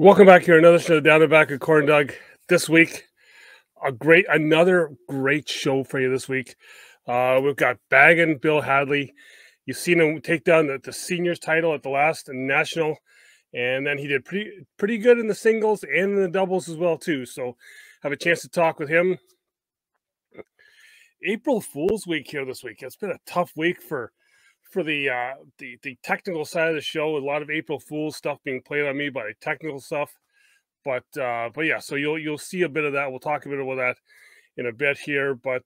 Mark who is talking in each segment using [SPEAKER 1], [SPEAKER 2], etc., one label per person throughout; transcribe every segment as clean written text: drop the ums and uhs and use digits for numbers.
[SPEAKER 1] Welcome back here, another show down the back of CornDoug. This week, another great show for you this week. We've got Baggin Bill Hadley. You've seen him take down the seniors title at the last national, and then he did pretty good in the singles and in the doubles as well too. So, have a chance to talk with him. April Fool's Week here this week. It's been a tough week for the technical side of the show. A lot of April Fool's stuff being played on me by technical stuff, but yeah. So you'll see a bit of that. We'll talk a bit about that in a bit here, but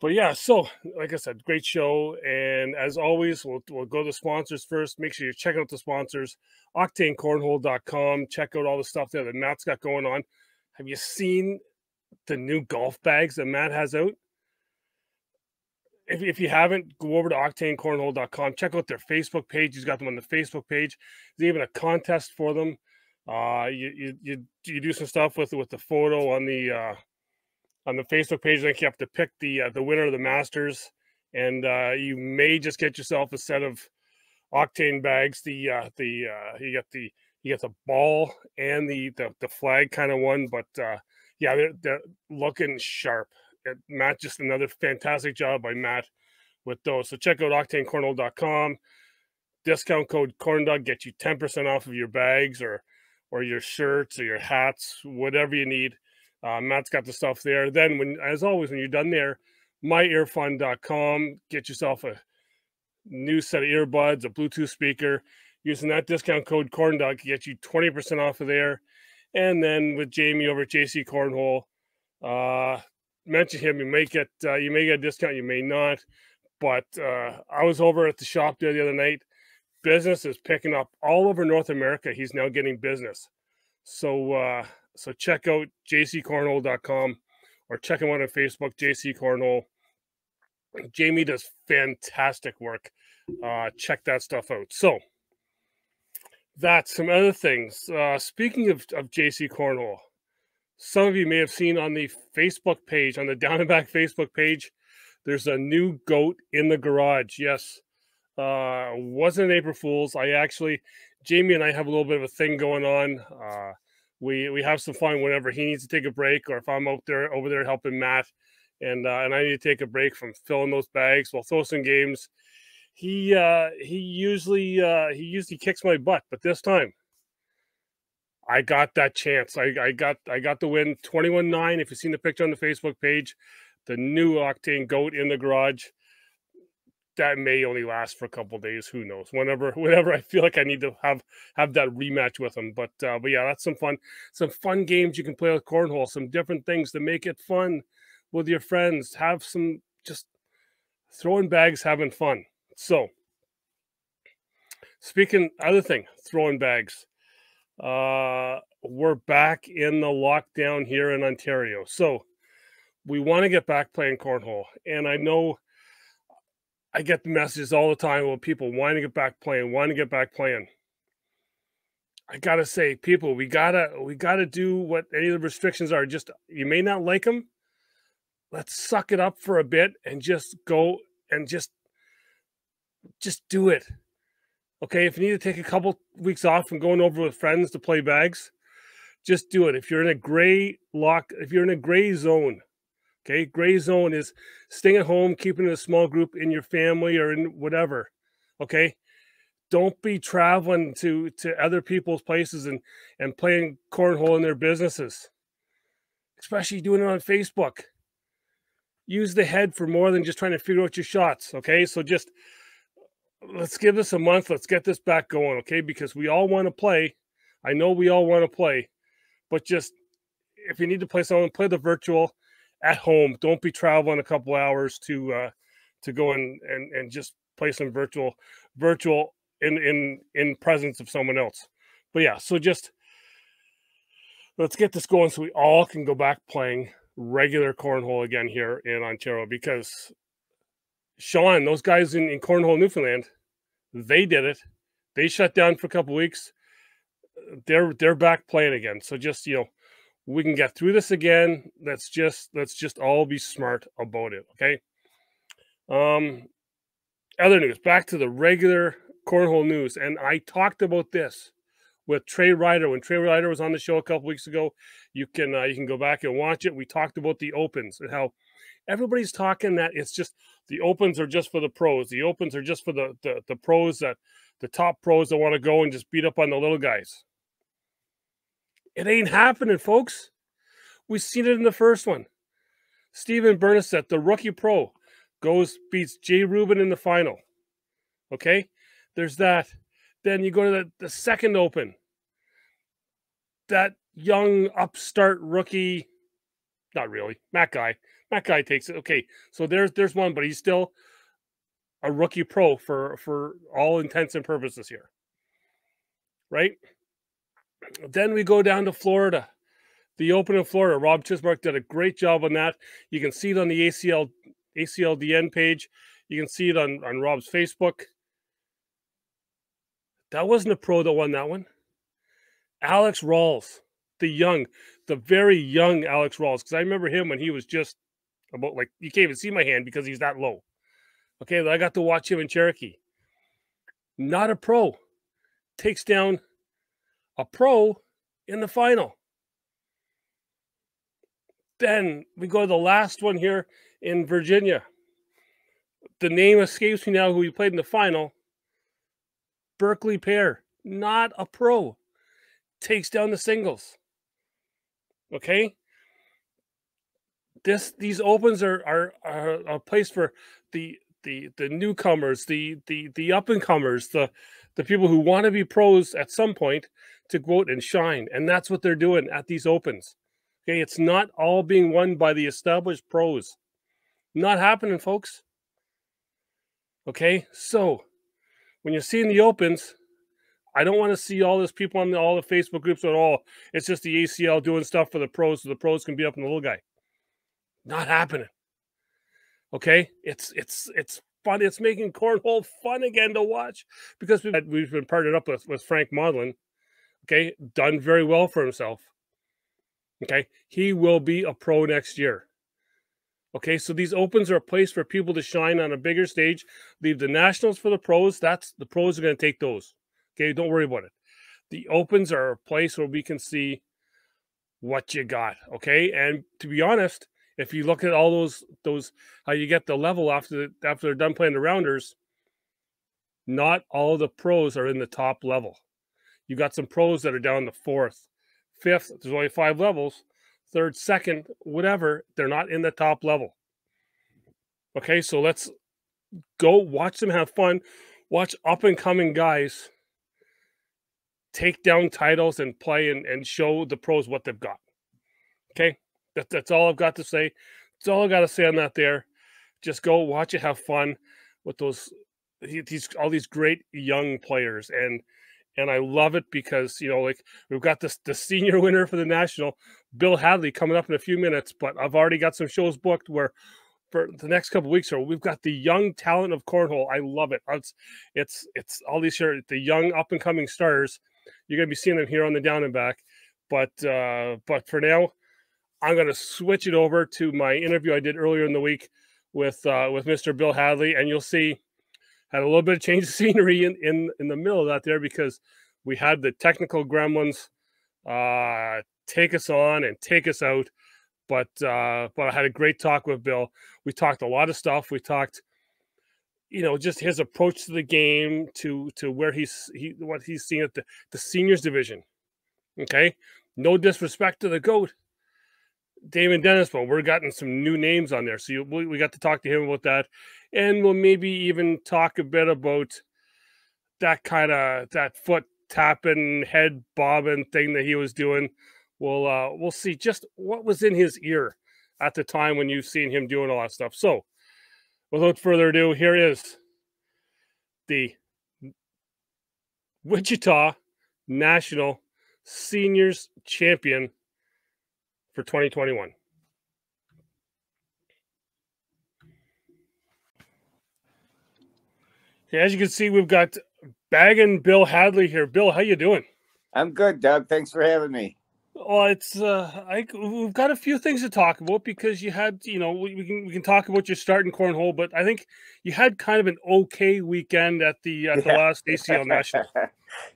[SPEAKER 1] yeah. So like I said, great show, and as always, we'll go to the sponsors first. Make sure you're checking out the sponsors, OctaneCornhole.com. Check out all the stuff there that Matt's got going on. Have you seen the new golf bags that Matt has out? If you haven't, go over to OctaneCornhole.com. Check out their Facebook page. He's got them on the Facebook page. There's even a contest for them. You do some stuff with the photo on the Facebook page. I think you have to pick the winner of the Masters, and you may just get yourself a set of Octane bags. You get the ball and the flag kind of one, but yeah, they're looking sharp. Matt, just another fantastic job by Matt with those. So check out OctaneCornhole.com. Discount code CornDoug gets you 10% off of your bags or your shirts or your hats, whatever you need. Matt's got the stuff there. Then, as always, when you're done there, myearfund.com. Get yourself a new set of earbuds, a Bluetooth speaker. Using that discount code CornDoug gets you 20% off of there. And then with Jamie over at JC Cornhole, mention him. You may get a discount, you may not. But I was over at the shop there the other night. Business is picking up all over North America. He's now getting business. So check out jccornhole.com or check him out on Facebook, JC Cornhole. Jamie does fantastic work. Check that stuff out. So that's some other things. Speaking of JC Cornhole, some of you may have seen on the Facebook page, on the Down and Back Facebook page, there's a new goat in the garage. Yes. Wasn't an April Fool's. Jamie and I have a little bit of a thing going on. We have some fun whenever he needs to take a break, or if I'm over there helping Matt, and I need to take a break from filling those bags. We'll throw some games. He usually kicks my butt, but this time I got that chance. I got the win, 21-9. If you've seen the picture on the Facebook page, the new Octane Goat in the garage. That may only last for a couple of days. Who knows? Whenever I feel like I need to have that rematch with him. But yeah, that's some fun games you can play with cornhole. Some different things to make it fun with your friends. Have some just throwing bags, having fun. So, speaking other thing, throwing bags. We're back in the lockdown here in Ontario. So we want to get back playing cornhole. And I know I get the messages all the time about people wanting to get back playing, I gotta say, people, we gotta do what any of the restrictions are. Just, you may not like them. Let's suck it up for a bit and just go and just do it. Okay, if you need to take a couple weeks off from going over with friends to play bags, just do it. If you're in a gray zone, okay, gray zone is staying at home, keeping a small group in your family or in whatever. Okay, don't be traveling to other people's places and playing cornhole in their businesses, especially doing it on Facebook. Use the head for more than just trying to figure out your shots. Okay, so just let's give this a month. Let's get this back going, okay? Because we all want to play. I know we all want to play, but just if you need to play someone, play the virtual at home. Don't be traveling a couple hours to go and just play some virtual in presence of someone else. But yeah, so just let's get this going so we all can go back playing regular cornhole again here in Ontario, because Sean, those guys in Cornhole, Newfoundland, they did it. They shut down for a couple weeks. They're back playing again. So just, we can get through this again. Let's just all be smart about it, okay? Other news, back to the regular cornhole news, and I talked about this with Trey Ryder. When Trey Ryder was on the show a couple weeks ago, you can go back and watch it. We talked about the Opens and how everybody's talking that it's just the Opens are just for the pros. The Opens are just for the pros, that the top pros that want to go and just beat up on the little guys. It ain't happening, folks. We've seen it in the first one. Steven Bernasette, the rookie pro, beats Jay Rubin in the final. Okay? There's that. Then you go to the second Open. That young upstart rookie, not really, Matt Guy takes it. Okay, so there's one, but he's still a rookie pro for all intents and purposes here. Right? Then we go down to Florida. The Open in Florida. Rob Chismark did a great job on that. You can see it on the ACLDN page. You can see it on Rob's Facebook. That wasn't a pro that won that one. Alex Rawls, the very young Alex Rawls, because I remember him when he was just about, like, you can't even see my hand because he's that low. Okay, I got to watch him in Cherokee. Not a pro. Takes down a pro in the final. Then we go to the last one here in Virginia. The name escapes me now who he played in the final. Berkeley Pear, not a pro, takes down the singles. Okay? These Opens are a place for the newcomers, the up-and-comers, the people who want to be pros at some point to go out and shine. And that's what they're doing at these Opens. Okay, it's not all being won by the established pros. Not happening, folks. Okay, so when you're seeing the Opens, I don't want to see all these people on all the Facebook groups at all. It's just the ACL doing stuff for the pros so the pros can be up on the little guy. Not happening. Okay, it's fun. It's making cornhole fun again to watch because we've been partnered up with Frank Modlin. Okay, done very well for himself. Okay, he will be a pro next year. Okay, so these Opens are a place for people to shine on a bigger stage. Leave the Nationals for the pros. The pros are going to take those. Okay, don't worry about it. The Opens are a place where we can see what you got. Okay, and to be honest, if you look at all those how you get the level after they're done playing the rounders, not all the pros are in the top level. You got some pros that are down the fourth, fifth. There's only 5 levels. Third, second, whatever. They're not in the top level. Okay, so let's go watch them have fun. Watch up-and-coming guys take down titles and play and show the pros what they've got. Okay, that's all I've got to say. That's all I got to say on that there. Just go watch it, have fun with all these great young players. And I love it because, like, we've got the senior winner for the National, Bill Hadley, coming up in a few minutes. But I've already got some shows booked where for the next couple of weeks, we've got the young talent of cornhole. I love it. It's all these here, the young up and coming stars. You're gonna be seeing them here on the Down and Back. But for now, I'm gonna switch it over to my interview I did earlier in the week with Mr. Bill Hadley, and you'll see. Had a little bit of change of scenery in the middle of that there because we had the technical gremlins take us on and take us out. But I had a great talk with Bill. We talked a lot of stuff. We talked, just his approach to the game, to where what he's seeing at the seniors division. Okay, no disrespect to the GOAT, Damon Dennis, but we're getting some new names on there. So we got to talk to him about that. And we'll maybe even talk a bit about that foot tapping, head bobbing thing that he was doing. We'll see just what was in his ear at the time when you've seen him doing all that stuff. So without further ado, here is the Witchita National Seniors Champion for 2021. As you can see, we've got Baggin' Bill Hadley here. Bill, how you doing?
[SPEAKER 2] I'm good, Doug. Thanks for having me.
[SPEAKER 1] Well, it's we've got a few things to talk about because you had, we can talk about your start in cornhole, but I think you had kind of an okay weekend at the
[SPEAKER 2] Yeah.
[SPEAKER 1] last ACL National.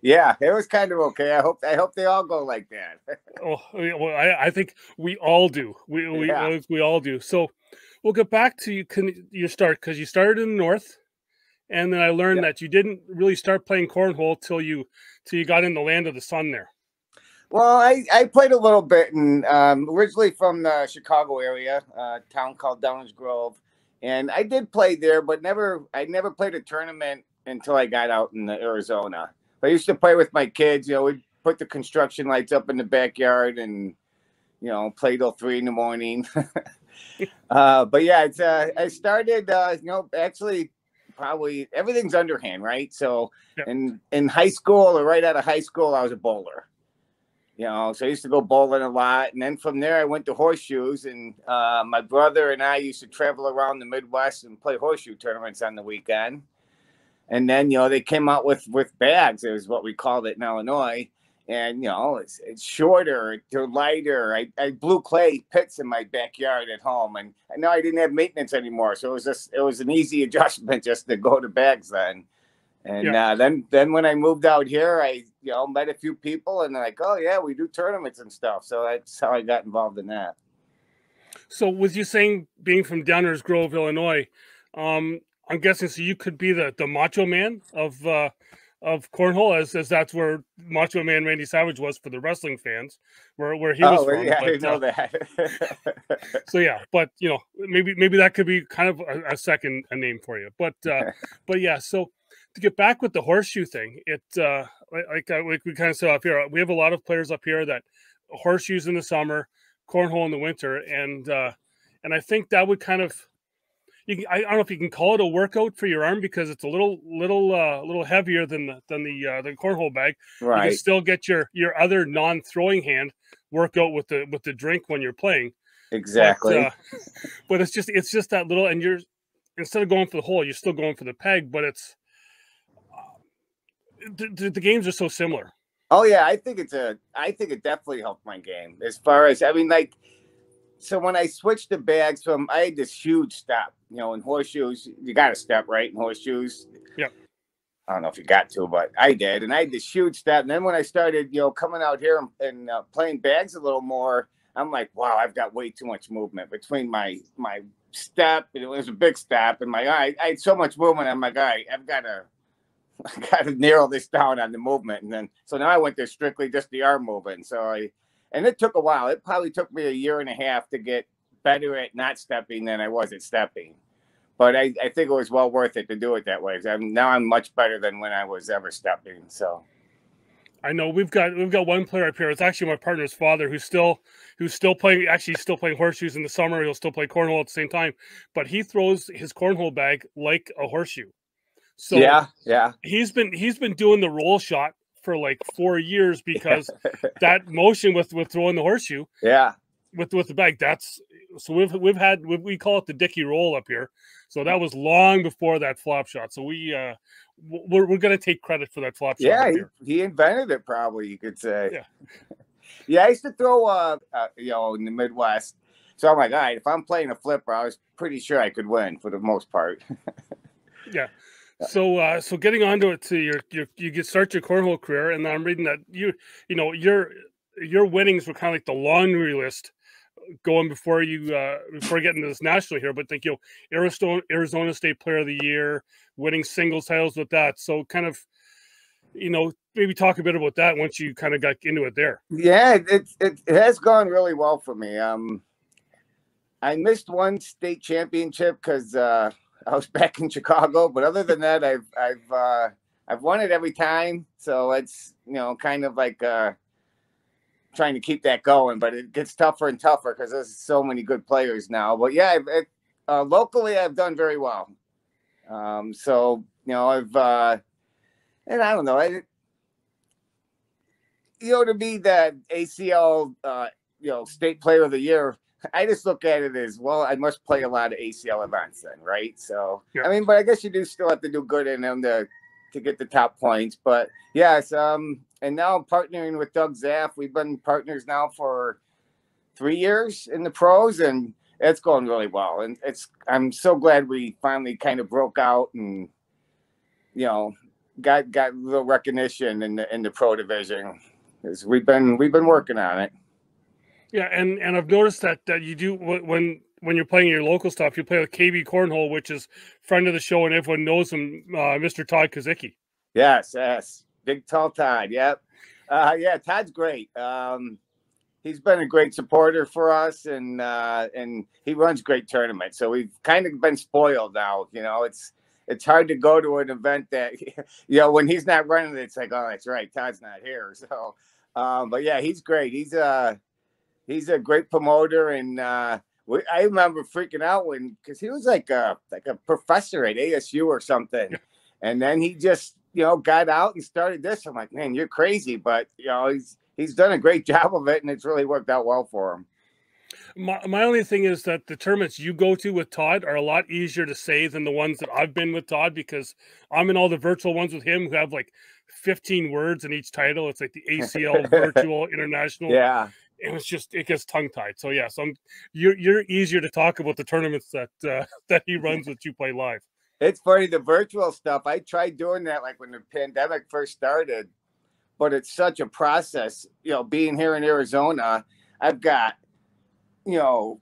[SPEAKER 2] Yeah, it was kind of okay. I hope they all go like that.
[SPEAKER 1] Oh, yeah, well, I think we all do.
[SPEAKER 2] Yeah.
[SPEAKER 1] We all do. So we'll get back to your start because you started in the north, and then I learned
[SPEAKER 2] Yeah.
[SPEAKER 1] that you didn't really start playing cornhole till you got in the land of the sun there.
[SPEAKER 2] Well, I played a little bit, and originally from the Chicago area, a town called Downers Grove, and I did play there, but I never played a tournament until I got out in Arizona. I used to play with my kids. We'd put the construction lights up in the backyard and play till 3 in the morning. But yeah, it's I started actually probably everything's underhand, right? So
[SPEAKER 1] Yeah.
[SPEAKER 2] in high school or right out of high school, I was a bowler. So I used to go bowling a lot, and then from there I went to Horseshoes, and my brother and I used to travel around the Midwest and play horseshoe tournaments on the weekend. And then they came out with bags. It was what we called it in Illinois. And it's shorter, they're lighter. I blew clay pits in my backyard at home, and I know I didn't have maintenance anymore, so it was an easy adjustment just to go to bags then. And
[SPEAKER 1] Yeah.
[SPEAKER 2] then when I moved out here, I met a few people, and they're like, oh yeah, we do tournaments and stuff. So that's how I got involved in that.
[SPEAKER 1] So with you saying being from Downers Grove, Illinois, I'm guessing so you could be the Macho Man of cornhole, as that's where Macho Man Randy Savage was for the wrestling fans, where he was
[SPEAKER 2] Oh
[SPEAKER 1] from.
[SPEAKER 2] yeah, I
[SPEAKER 1] But
[SPEAKER 2] didn't know that.
[SPEAKER 1] so yeah, but maybe that could be kind of a second a name for you. But yeah, so to get back with the horseshoe thing, like we kind of said up here, we have a lot of players up here that horseshoes in the summer, cornhole in the winter, and I think that would kind of I don't know if you can call it a workout for your arm because it's a little heavier than the cornhole bag. You can
[SPEAKER 2] Right.
[SPEAKER 1] still get your other non-throwing hand workout with the drink when you're playing, but
[SPEAKER 2] Exactly.
[SPEAKER 1] but it's just that little, and you're instead of going for the hole, you're still going for the peg, but it's the games are so similar.
[SPEAKER 2] Oh yeah, I think it definitely helped my game as far as, I mean, like, so when I switched the bags I had this huge step, in horseshoes, you got to step right in horseshoes.
[SPEAKER 1] Yeah.
[SPEAKER 2] I don't know if you got to, but I did. And I had this huge step. And then when I started, coming out here and playing bags a little more, I'm like, wow, I've got way too much movement between my step. It was a big step. And I had so much movement. I'm like, all right, I got to narrow this down on the movement. And then, so now I went to strictly just the arm movement. And it took a while. It probably took me a year and a half to get better at not stepping than I was at stepping. But I think it was well worth it to do it that way. Now I'm much better than when I was ever stepping. So
[SPEAKER 1] I know we've got one player up here. It's actually my partner's father who's still playing. Actually, he's still playing horseshoes in the summer. He'll still play cornhole at the same time, but he throws his cornhole bag like a horseshoe. So
[SPEAKER 2] yeah, yeah,
[SPEAKER 1] he's been doing the roll shot for like 4 years because that motion with throwing the horseshoe
[SPEAKER 2] yeah,
[SPEAKER 1] with the bag. That's so we call it the Dicky roll up here. So that was long before that flop shot. So we're gonna take credit for that flop shot
[SPEAKER 2] yeah.
[SPEAKER 1] up here.
[SPEAKER 2] He invented it, probably, you could say.
[SPEAKER 1] Yeah.
[SPEAKER 2] Yeah, I used to throw in the Midwest. So I'm like, all right, if I'm playing a flipper, I was pretty sure I could win for the most part.
[SPEAKER 1] Yeah. So getting onto it to you get start your cornhole career, and I'm reading that your winnings were kind of like the laundry list going before getting to this national here. But think Arizona State Player of the Year, winning singles titles with that. So kind of maybe talk a bit about that once you kind of got into it there.
[SPEAKER 2] Yeah, it has gone really well for me. I missed one state championship because I was back in Chicago, but other than that, I've won it every time. So it's kind of like trying to keep that going, but it gets tougher and tougher because there's so many good players now. But yeah, locally I've done very well. So I've and I don't know, to be that ACL state player of the year, I just look at it as, well, I must play a lot of ACL events then, right? So
[SPEAKER 1] Yeah.
[SPEAKER 2] I mean, but I guess you do still have to do good in them to get the top points. But yes, and now I'm partnering with Doug Zaff. We've been partners now for 3 years in the pros, and it's going really well. And I'm so glad we finally kind of broke out and, you know, got a little recognition in the pro division, because we've been working on it.
[SPEAKER 1] Yeah, and I've noticed that you do when you're playing your local stuff, you play with KB Cornhole, which is friend of the show, and everyone knows him, Mr. Todd Kozicki.
[SPEAKER 2] Yes, big tall Todd. Yep, yeah, Todd's great. He's been a great supporter for us, and he runs great tournaments. So we've kind of been spoiled now. You know, it's hard to go to an event that, you know, when he's not running, it's like, oh, that's right, Todd's not here. So, but yeah, he's great. He's a great promoter, and I remember freaking out because he was like a professor at ASU or something, and then he just, you know, got out and started this. I'm like, man, you're crazy, but you know, he's done a great job of it, and it's really worked out well for him.
[SPEAKER 1] My only thing is that the tournaments you go to with Todd are a lot easier to say than the ones that I've been with Todd, because I'm in all the virtual ones with him who have like 15 words in each title. It's like the ACL Virtual International.
[SPEAKER 2] Yeah.
[SPEAKER 1] And it gets tongue tied. So yeah, you're easier to talk about the tournaments that he runs that you play live.
[SPEAKER 2] It's funny, the virtual stuff. I tried doing that like when the pandemic first started, but it's such a process. You know, being here in Arizona, I've got, you know,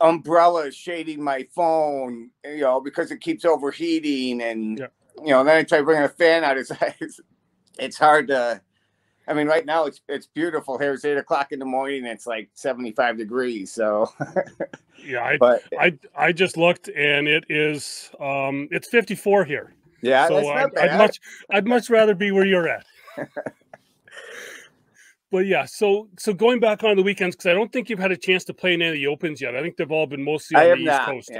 [SPEAKER 2] umbrellas shading my phone, you know, because it keeps overheating, and you know, then I try bringing a fan out. It's hard to. I mean, right now it's beautiful here. It's 8 o'clock in the morning, and it's like 75 degrees. So
[SPEAKER 1] yeah, I just looked, and it is it's 54 here.
[SPEAKER 2] Yeah,
[SPEAKER 1] so I'd much rather be where you're at. But yeah, so going back on the weekends, because I don't think you've had a chance to play in any of the opens yet. I think they've all been mostly on the East Coast.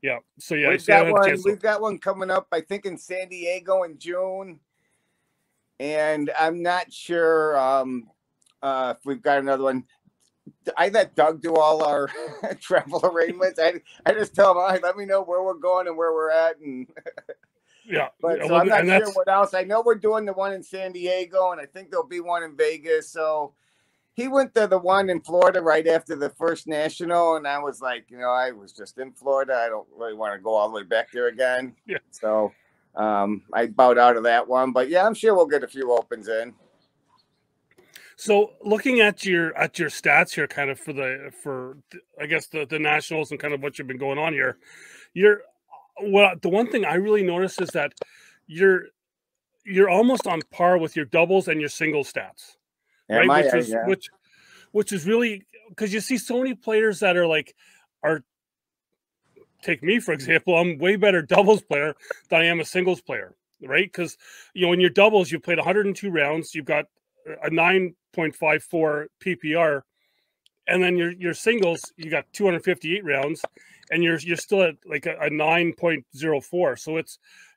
[SPEAKER 2] Yeah.
[SPEAKER 1] So yeah,
[SPEAKER 2] we've got one coming up, I think, in San Diego in June. And I'm not sure if we've got another one. I let Doug do all our travel arrangements. I just tell him, all right, let me know where we're going and where we're at. And
[SPEAKER 1] yeah,
[SPEAKER 2] but so I'm not sure what else. I know we're doing the one in San Diego, and I think there'll be one in Vegas. So he went to the one in Florida right after the first national, and I was like, you know, I was just in Florida. I don't really want to go all the way back there again.
[SPEAKER 1] Yeah.
[SPEAKER 2] So I bowed out of that one, but yeah, I'm sure we'll get a few opens in.
[SPEAKER 1] So looking at your stats here, kind of for I guess the nationals and kind of what you've been going on here, the one thing I really noticed is that you're almost on par with your doubles and your singles stats, right? Which is really, because you see so many players that are take me, for example, I'm way better doubles player than I am a singles player, right? Because, you know, in your doubles, you played 102 rounds, you've got a 9.54 PPR, and then your singles, you got 258 rounds, and you're still at like a 9.04. So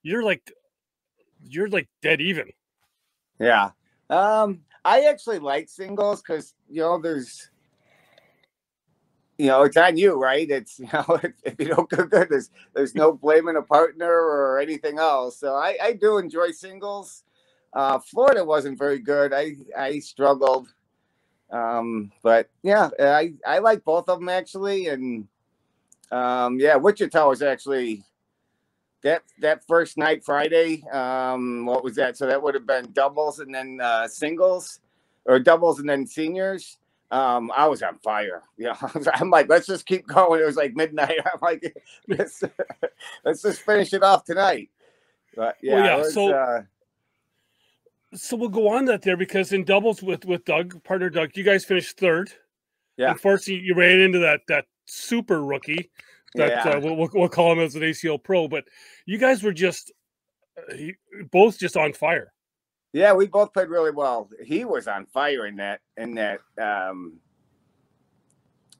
[SPEAKER 1] you're like dead even.
[SPEAKER 2] Yeah. I actually like singles because, you know, it's on you, right? It's, you know, if you don't go good, there's no blaming a partner or anything else. So I do enjoy singles. Florida wasn't very good. I struggled. But yeah, I like both of them actually. And yeah, Wichita was actually that first night, Friday. What was that? So that would have been doubles and then singles, or doubles and then seniors. I was on fire. Yeah, I'm like, let's just keep going. It was like midnight. I'm like, let's just finish it off tonight. But yeah,
[SPEAKER 1] so we'll go on that there, because in doubles with Doug, partner Doug, you guys finished third.
[SPEAKER 2] Yeah.
[SPEAKER 1] Unfortunately, you ran into that super rookie that we'll call him as an ACL pro, but you guys were just both just on fire.
[SPEAKER 2] Yeah, we both played really well. He was on fire in that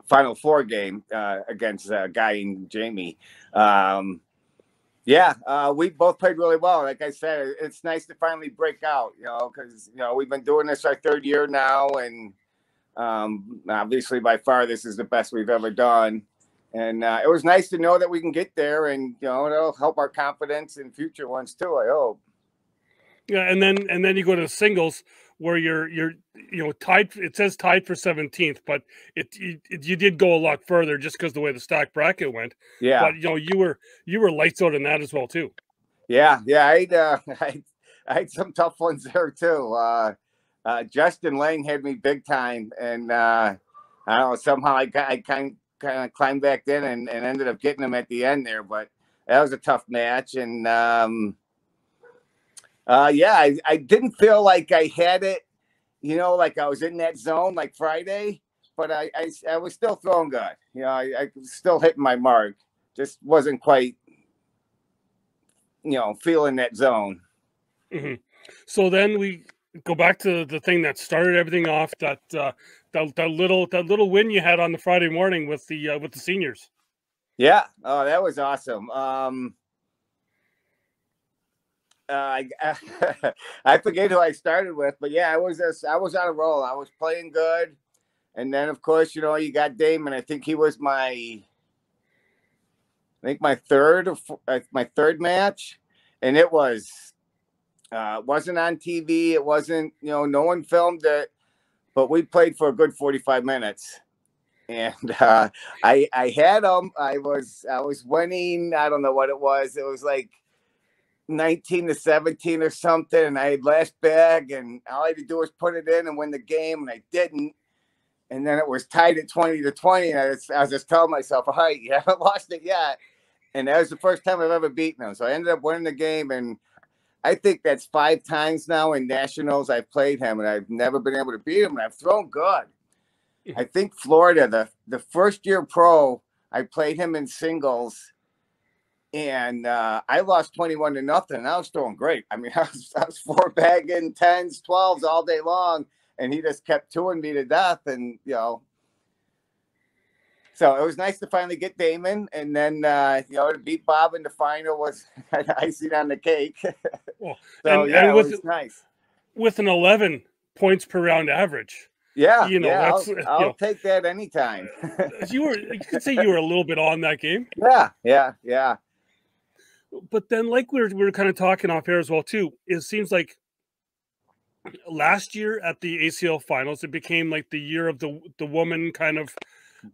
[SPEAKER 2] Final Four game against a guy named Jamie. We both played really well. Like I said, it's nice to finally break out, you know, because, you know, we've been doing this our third year now, and obviously by far this is the best we've ever done. And it was nice to know that we can get there, and, you know, it'll help our confidence in future ones too, I hope.
[SPEAKER 1] Yeah, and then you go to the singles, where you're tied. It says tied for 17th, but you did go a lot further just because the way the stack bracket went.
[SPEAKER 2] Yeah.
[SPEAKER 1] But you were lights out in that as well too.
[SPEAKER 2] Yeah. I had some tough ones there too. Justin Lang had me big time, and I don't know, somehow I kind of climbed back in and ended up getting him at the end there. But that was a tough match, and I didn't feel like I had it, like I was in that zone like Friday, but I was still throwing good. I was still hitting my mark, just wasn't quite, feeling that zone.
[SPEAKER 1] Mm-hmm. So then we go back to the thing that started everything off, that little win you had on the Friday morning with the seniors.
[SPEAKER 2] Yeah. Oh, that was awesome. I forget who I started with, but yeah, I was on a roll. I was playing good, and then of course, you got Damon. I think he was my third match, and it wasn't on TV. It wasn't, no one filmed it, but we played for a good 45 minutes. And I had him. I was winning. I don't know what it was. It was like 19-17 or something. And I had last bag, and all I had to do was put it in and win the game. And I didn't. And then it was tied at 20-20. And I was just telling myself, all right, you haven't lost it yet. And that was the first time I've ever beaten him. So I ended up winning the game. And I think that's 5 times now in nationals I've played him, and I've never been able to beat him. And I've thrown good. I think Florida, the first year pro, I played him in singles, and I lost 21-0, and I was throwing great. I mean, I was 4-bagging 10s, 12s all day long, and he just kept 2-ing me to death. And so it was nice to finally get Damon, and then to beat Bob in the final was icing on the cake.
[SPEAKER 1] Well,
[SPEAKER 2] so
[SPEAKER 1] it
[SPEAKER 2] was nice
[SPEAKER 1] with an 11 points per round average.
[SPEAKER 2] Yeah, I'll take that anytime.
[SPEAKER 1] You could say you were a little bit on that game.
[SPEAKER 2] Yeah.
[SPEAKER 1] But then, like we were kind of talking off air as well too, it seems like last year at the ACL finals, it became like the year of the woman kind of.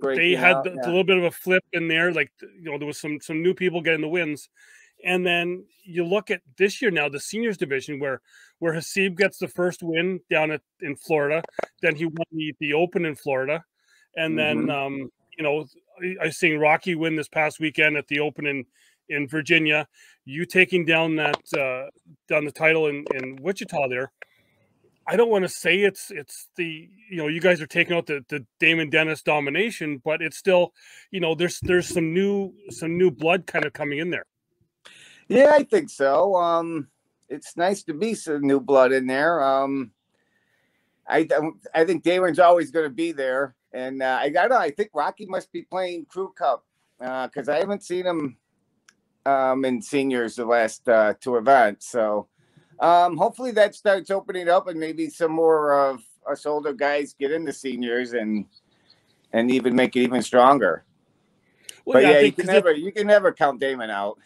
[SPEAKER 1] They had a little bit of a flip in there, like there was some new people getting the wins. And then you look at this year now, the seniors division, where Hasib gets the first win down in Florida. Then he won the Open in Florida, and then I seen Rocky win this past weekend at the Open in Virginia. You taking down the title in Wichita there. I don't want to say it's the you guys are taking out the Damon Dennis domination, but it's still there's some new blood kind of coming in there.
[SPEAKER 2] Yeah, I think so. It's nice to be some new blood in there. I think Damon's always going to be there, and I think Rocky must be playing Crew Cup because I haven't seen him in seniors the last 2 events. So hopefully that starts opening up, and maybe some more of us older guys get into seniors and even make it even stronger. Well, but yeah, you can never count Damon out.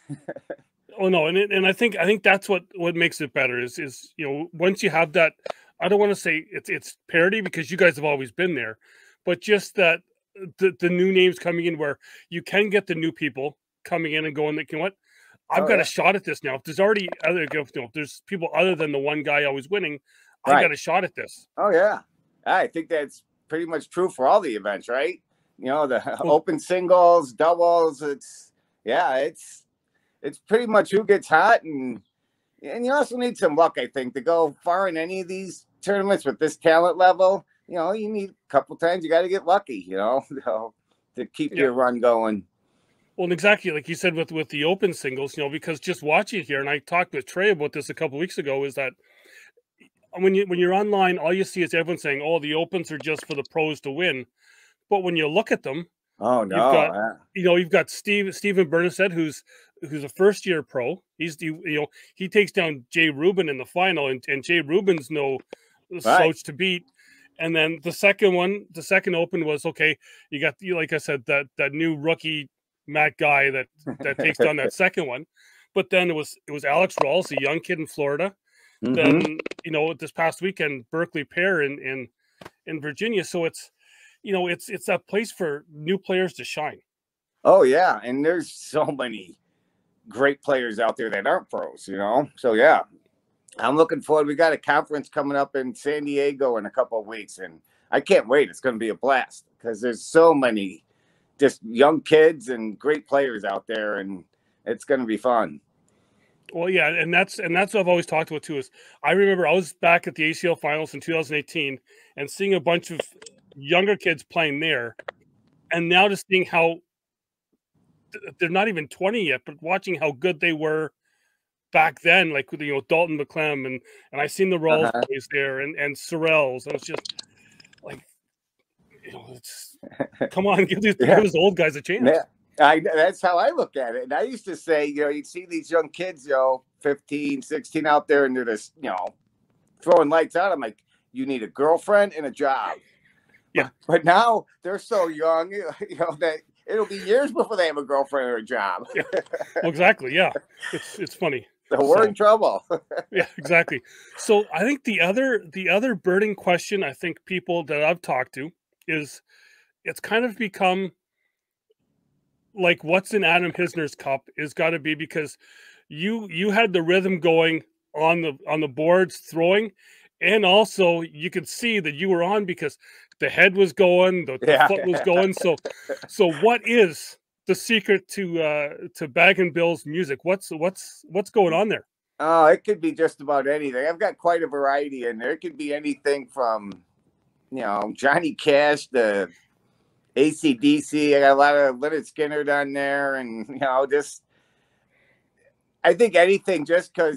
[SPEAKER 1] Oh no, and I think that's what makes it better is once you have that, I don't want to say it's parity because you guys have always been there, but just that the new names coming in where you can get the new people coming in and going, you know what, I've got a shot at this now. If there's already there's people other than the one guy always winning, I got a shot at this.
[SPEAKER 2] Oh yeah, I think that's pretty much true for all the events, right? The open singles, doubles. It's pretty much who gets hot, and you also need some luck, I think, to go far in any of these tournaments with this talent level. You need a couple times. You got to get lucky, to keep your run going.
[SPEAKER 1] Well, exactly like you said with the open singles, because just watching here, and I talked with Trey about this a couple of weeks ago, is that when you're online, all you see is everyone saying, "Oh, the opens are just for the pros to win," but when you look at them,
[SPEAKER 2] oh no,
[SPEAKER 1] you've got Stephen Bernased, who's a first year pro. He takes down Jay Rubin in the final, and Jay Rubin's no slouch to beat. And then the second open was okay. You got like I said, that new rookie Matt Guy that takes down that second one. But then it was Alex Rawls, a young kid in Florida. Then, you know, this past weekend, Berkeley Pair in Virginia. So it's, you know, it's that place for new players to shine.
[SPEAKER 2] Oh yeah, and there's so many great players out there that aren't pros, you know. So yeah, I'm looking forward. We got a conference coming up in San Diego in a couple of weeks, and I can't wait. It's going to be a blast because there's so many just young kids and great players out there, and it's going to be fun.
[SPEAKER 1] Well, yeah, and that's what I've always talked about too. Is I remember I was back at the ACL finals in 2018 and seeing a bunch of younger kids playing there, and now just seeing how they're not even 20 yet, but watching how good they were back then, like, you know, Dalton McClem and I seen the Rawls boys there and Sorrells, and it's just like, you know, it's come on, give those old guys a chance.
[SPEAKER 2] Yeah. That's how I look at it. And I used to say, you know, you'd see these young kids, you know, 15, 16 out there, and they're just, you know, throwing lights out. I'm like, you need a girlfriend and a job.
[SPEAKER 1] Yeah.
[SPEAKER 2] But now they're so young, you know, that it'll be years before they have a girlfriend or a job.
[SPEAKER 1] Yeah. Well, exactly. Yeah. It's funny.
[SPEAKER 2] So we're in trouble.
[SPEAKER 1] Yeah, exactly. So I think the other burning question I think people that I've talked to is it's kind of become like what's in Adam Hisner's cup is got to be, because you had the rhythm going on the boards throwing, and also you could see that you were on because the head was going, the foot was going. So what is the secret to Bag and Bill's music? What's going on there?
[SPEAKER 2] Oh, it could be just about anything. I've got quite a variety in there. It could be anything from, you know, Johnny Cash to AC/DC. I got a lot of Leonard Skinner down there, and you know, just I think anything just so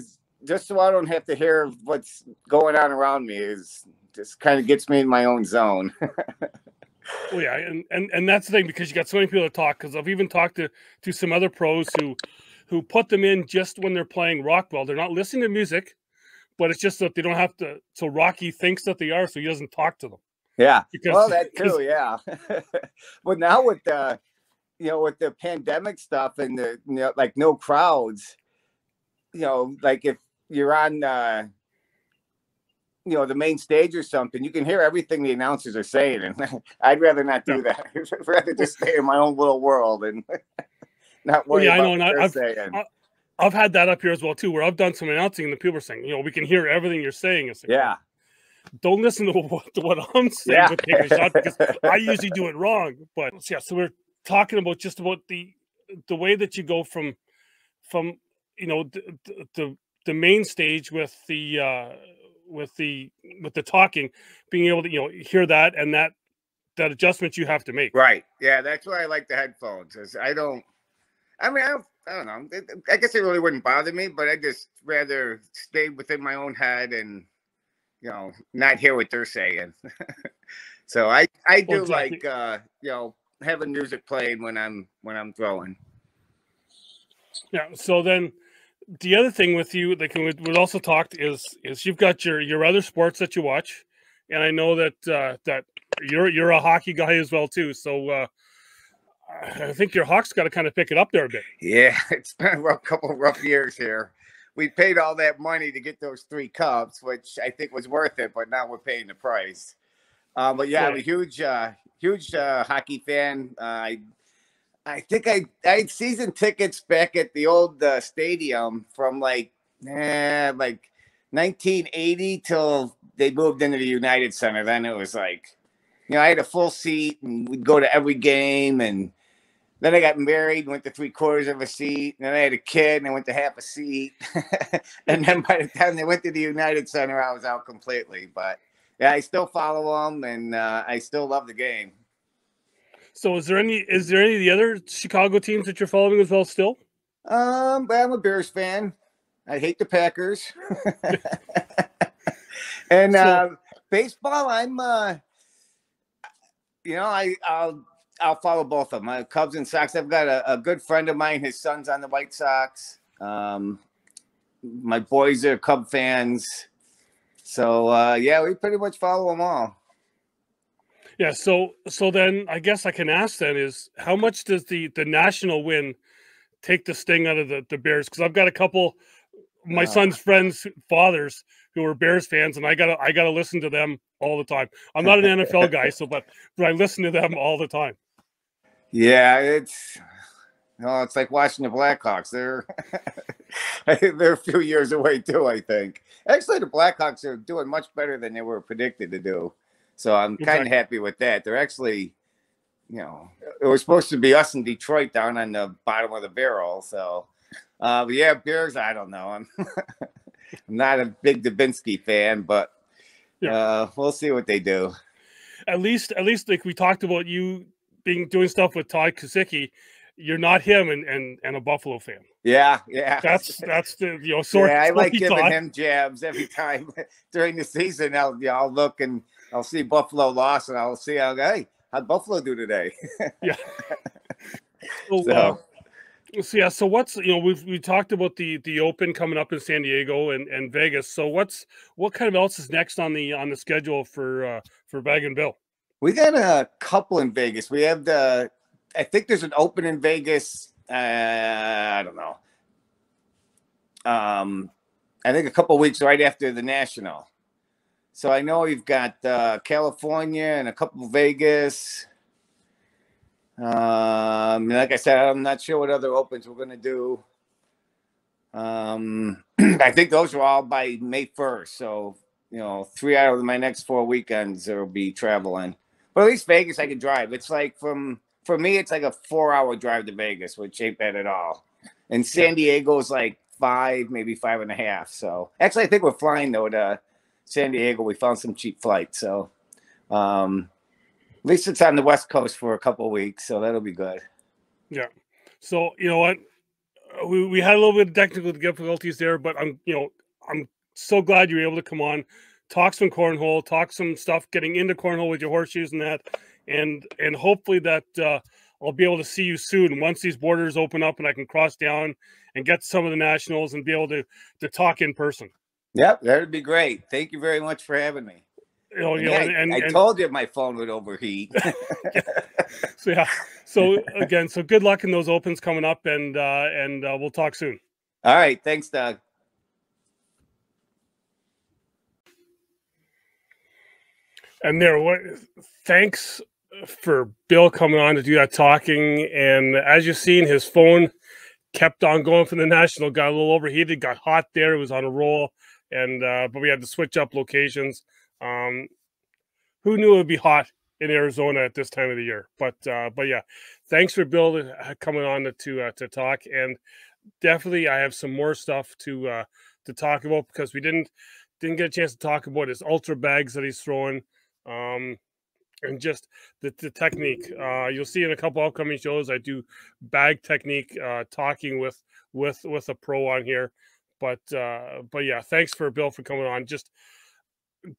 [SPEAKER 2] I don't have to hear what's going on around me is just kind of gets me in my own zone.
[SPEAKER 1] Well, yeah, and that's the thing, because you got so many people to talk. Because I've even talked to some other pros who put them in just when they're playing rock well. They're not listening to music, but it's just that they don't have to. So Rocky thinks that they are, so he doesn't talk to them.
[SPEAKER 2] Yeah, well, that too. Yeah, but now with the, you know, with the pandemic stuff and the, you know, like no crowds, you know, like if you're on, you know, the main stage or something, you can hear everything the announcers are saying, and I'd rather not do that. I'd rather just stay in my own little world and not worry about what they're saying.
[SPEAKER 1] I've had that up here as well too, where I've done some announcing and the people are saying, you know, we can hear everything you're saying. It's like,
[SPEAKER 2] yeah.
[SPEAKER 1] Don't listen to what I'm saying. Yeah. Take a shot, because I usually do it wrong. But yeah, so we're talking about just about the way that you go from you know the main stage with the talking, being able to, you know, hear that and that adjustment you have to make.
[SPEAKER 2] Right. Yeah, that's why I like the headphones. I don't know. I guess it really wouldn't bother me, but I just rather stay within my own head and, you know, not hear what they're saying. So I do like, you know, having music playing when I'm throwing.
[SPEAKER 1] Yeah. So then the other thing with you, like we also talked, is you've got your other sports that you watch, and I know that that you're a hockey guy as well too. So I think your Hawks got to kind of pick it up there a bit.
[SPEAKER 2] Yeah, it's been a couple of rough years here. We paid all that money to get those 3 cups, which I think was worth it, but now we're paying the price. But yeah, I'm a huge hockey fan. I think I had season tickets back at the old stadium from like 1980 till they moved into the United Center. Then it was like, you know, I had a full seat and we'd go to every game, and then I got married, went to 3/4 of a seat. And then I had a kid and I went to half a seat. And then by the time they went to the United Center, I was out completely. But yeah, I still follow them, and I still love the game.
[SPEAKER 1] So is there any of the other Chicago teams that you're following as well still?
[SPEAKER 2] But I'm a Bears fan. I hate the Packers. And baseball, I'm you know, I'll follow both of them. Cubs and Sox. I've got a good friend of mine. His son's on the White Sox. My boys are Cub fans. So, yeah, we pretty much follow them all.
[SPEAKER 1] Yeah, so then I guess I can ask then is, how much does the national win take the sting out of the Bears? Because I've got a couple my son's friends' fathers who were Bears fans, and I gotta listen to them all the time. I'm not an NFL guy, but I listen to them all the time.
[SPEAKER 2] Yeah, it's like watching the Blackhawks. They're they're a few years away too, I think. Actually, the Blackhawks are doing much better than they were predicted to do. So I'm kind of happy with that. They're actually, it was supposed to be us in Detroit down on the bottom of the barrel. So, but yeah, Bears, I don't know. I'm not a big Dubinsky fan, but we'll see what they do.
[SPEAKER 1] At least, like we talked about, you doing stuff with Todd Kosicki, you're not him and a Buffalo fan.
[SPEAKER 2] Yeah.
[SPEAKER 1] That's the sort.
[SPEAKER 2] Yeah, I like giving him jabs every time during the season. I'll look and I'll see Buffalo lost, and I'll see hey, how'd Buffalo do today?
[SPEAKER 1] Yeah. So what's we talked about the Open coming up in San Diego and Vegas. So what kind of else is next on the schedule for Bag and Bill?
[SPEAKER 2] We got a couple in Vegas. We have I think there's an Open in Vegas. I don't know. I think a couple weeks right after the National. So I know we've got California and a couple Vegas. Like I said, I'm not sure what other Opens we're going to do. I think those are all by May 1st. So, 3 out of my next 4 weekends there will be traveling. But at least Vegas I can drive. It's like for me, it's like a 4-hour drive to Vegas, which ain't bad at all. And San Diego is like 5, maybe 5.5. So actually, I think we're flying though to San Diego. We found some cheap flights. So at least it's on the West Coast for a couple of weeks. So that'll be good.
[SPEAKER 1] Yeah. So you know what? We had a little bit of technical difficulties there, but I'm so glad you were able to come on, talk some cornhole, talk some stuff, getting into cornhole with your horseshoes and that, and hopefully that I'll be able to see you soon once these borders open up and I can cross down and get to some of the nationals and be able to talk in person.
[SPEAKER 2] Yep, that would be great. Thank you very much for having me. I told you my phone would overheat.
[SPEAKER 1] So again, so good luck in those Opens coming up, and we'll talk soon.
[SPEAKER 2] All right, thanks, Doug.
[SPEAKER 1] And thanks for Bill coming on to do that talking. And as you've seen, his phone kept on going for the National, got a little overheated, got hot there. It was on a roll, and but we had to switch up locations. Who knew it would be hot in Arizona at this time of the year? But yeah, thanks for Bill coming on to talk. And definitely, I have some more stuff to talk about because we didn't get a chance to talk about his ultra bags that he's throwing. And just the technique. You'll see in a couple upcoming shows I do bag technique, talking with a pro on here. But yeah, thanks for Bill for coming on. Just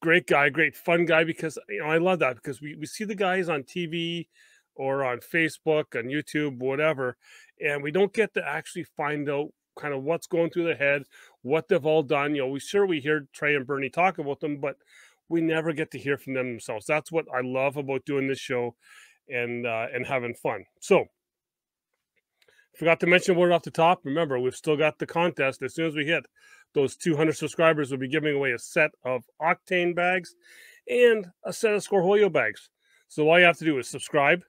[SPEAKER 1] great guy, great fun guy, because I love that because we see the guys on TV or on Facebook, on YouTube, whatever, and we don't get to actually find out kind of what's going through their head, what they've all done. We hear Trey and Bernie talk about them, but we never get to hear from them themselves. That's what I love about doing this show and having fun. So, forgot to mention a word off the top. Remember, we've still got the contest. As soon as we hit those 200 subscribers, we'll be giving away a set of Octane bags and a set of Scorholio bags. So all you have to do is subscribe,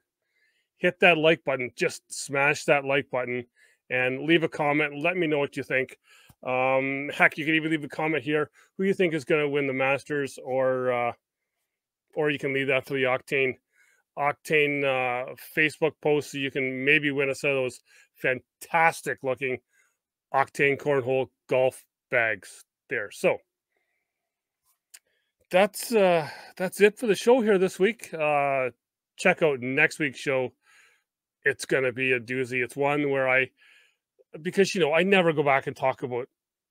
[SPEAKER 1] hit that like button, just smash that like button, and leave a comment. Let me know what you think. Heck, you can even leave a comment here who you think is going to win the Masters, or you can leave that for the Octane Facebook post, so you can maybe win a set of those fantastic looking Octane Cornhole golf bags there. So that's it for the show here this week. Check out next week's show. It's gonna be a doozy. It's one where because I never go back and talk about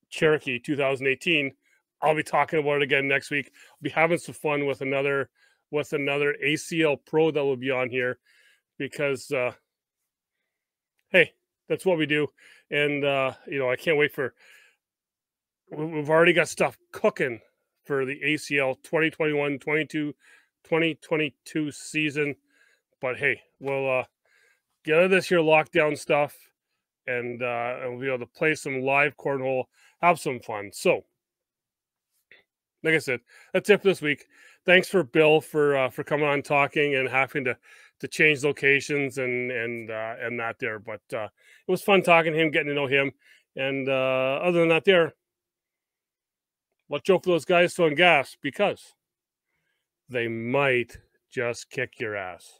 [SPEAKER 1] Cherokee 2018. I'll be talking about it again next week. I'll be having some fun with another ACL pro that will be on here, because hey, that's what we do. And I can't wait we've already got stuff cooking for the ACL 2021-2022 season. But hey, we'll get out of this here lockdown stuff and we'll be able to play some live cornhole, have some fun. So, like I said, that's it for this week. Thanks for Bill for coming on, talking, and having to change locations and that there. But it was fun talking to him, getting to know him. And other than that, there, watch out for those guys throwing gas, because they might just kick your ass.